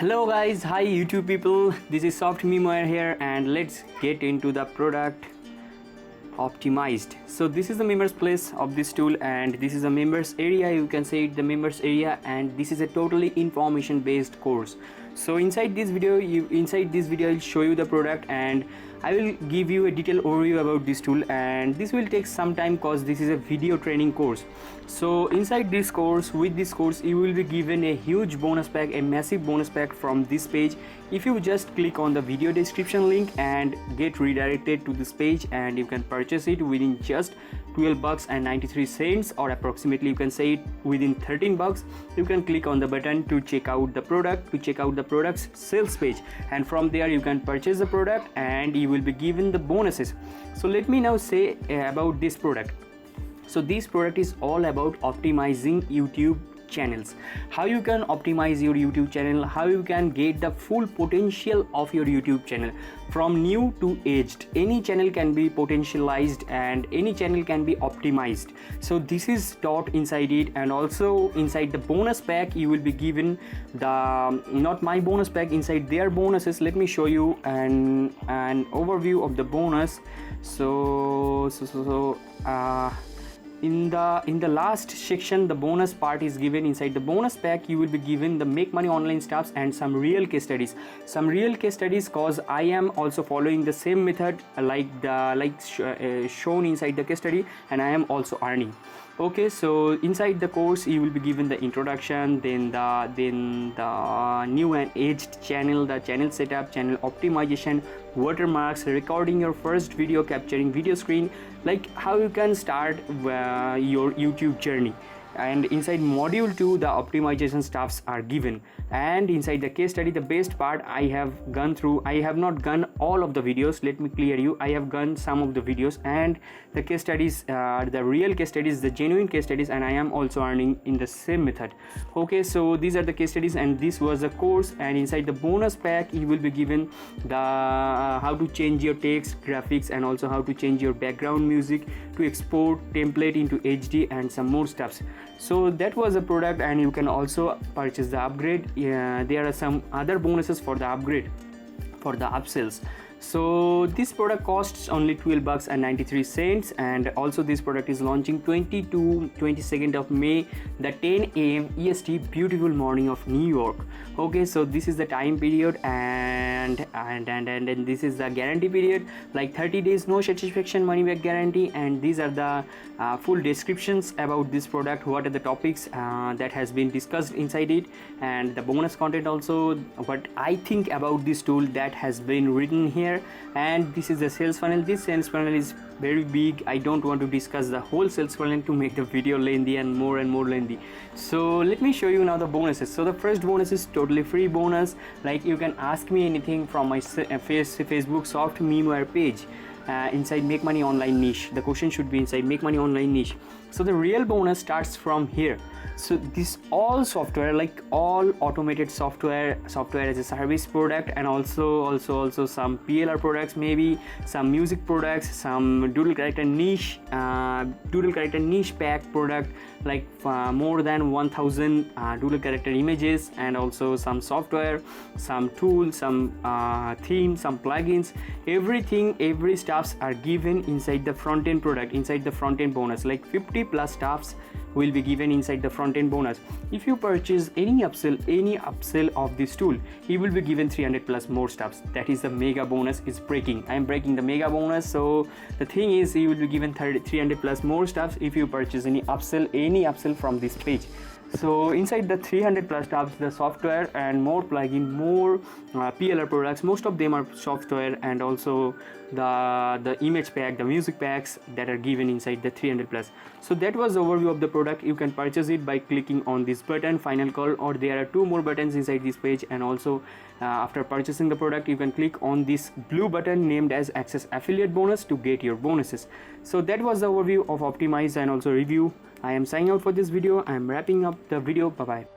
Hello guys, hi YouTube people, this is Soft Memoir here and let's get into the product optimized. So this is the members place of this tool and this is a members area, you can say it the members area, and this is a totally information based course. So inside this video I'll show you the product and I will give you a detailed overview about this tool, and this will take some time cause this is a video training course. So inside this course, with this course you will be given a huge bonus pack, a massive bonus pack from this page. If you just click on the video description link and get redirected to this page, and you can purchase it within just $12.93, or approximately you can say it within 13 bucks. You can click on the button to check out the product, to check out the product's sales page, and from there you can purchase the product and you will be given the bonuses. So let me now say about this product. So this product is all about optimizing YouTube channels, how you can optimize your YouTube channel, how you can get the full potential of your YouTube channel from new to aged. Any channel can be potentialized and any channel can be optimized. So this is taught inside it, and also inside the bonus pack you will be given the, not my bonus pack, inside their bonuses. Let me show you an overview of the bonus. In the last section, the bonus part is given. Inside the bonus pack you will be given the make money online stuffs and some real case studies. Some real case studies cause I am also following the same method shown inside the case study, and I am also earning. Okay, so inside the course you will be given the introduction, then the new and aged channel, the channel setup, channel optimization, watermarks, recording your first video, capturing video screen, like how you can start your YouTube journey. And inside module 2 the optimization stuffs are given, and inside the case study, the best part, I have gone through, I have not gone all of the videos, let me clear you, I have gone some of the videos, and the case studies, the real case studies, the genuine case studies, and I am also earning in the same method. Okay, so these are the case studies and this was a course. And inside the bonus pack you will be given the how to change your text, graphics, and also how to change your background music, to export template into HD, and some more stuffs. So that was a product, and you can also purchase the upgrade. There are some other bonuses for the upgrade, for the upsells. So this product costs only $12.93, and also this product is launching 22nd of May, the 10 AM EST, beautiful morning of New York. Okay, so this is the time period, and this is the guarantee period, like 30 days no satisfaction money back guarantee. And these are the full descriptions about this product, what are the topics that has been discussed inside it, and the bonus content also, what I think about this tool, that has been written here. And this is the sales funnel. This sales funnel is very big. I don't want to discuss the whole sales funnel to make the video lengthy and more lengthy. So let me show you now the bonuses. So the first bonus is totally free bonus, like you can ask me anything from my Facebook Soft Memoir page. Inside make money online niche, the question should be inside make money online niche. So the real bonus starts from here. So this all software, like all automated software as a service product, and also some PLR products, maybe some music products, some doodle character niche pack product, like more than 1000 doodle character images, and also some software, some tools, some themes, some plugins, every stuffs are given inside the front end product, inside the front end bonus, like 50 plus stuffs will be given inside the front end bonus. If you purchase any upsell of this tool, you will be given 300 plus more stuffs. That is the mega bonus is breaking. I am breaking the mega bonus. So the thing is, you will be given 300 plus more stuffs if you purchase any upsell from this page. So inside the 300 plus stuffs, the software and more plugin, more PLR products, most of them are software, and also the image pack, the music packs that are given inside the 300 plus. So that was the overview of the product. You can purchase it by clicking on this button, final call, or there are two more buttons inside this page. And also after purchasing the product, you can click on this blue button named as access affiliate bonus to get your bonuses. So that was the overview of Optimize and also review. I am signing out for this video. I am wrapping up the video. Bye bye.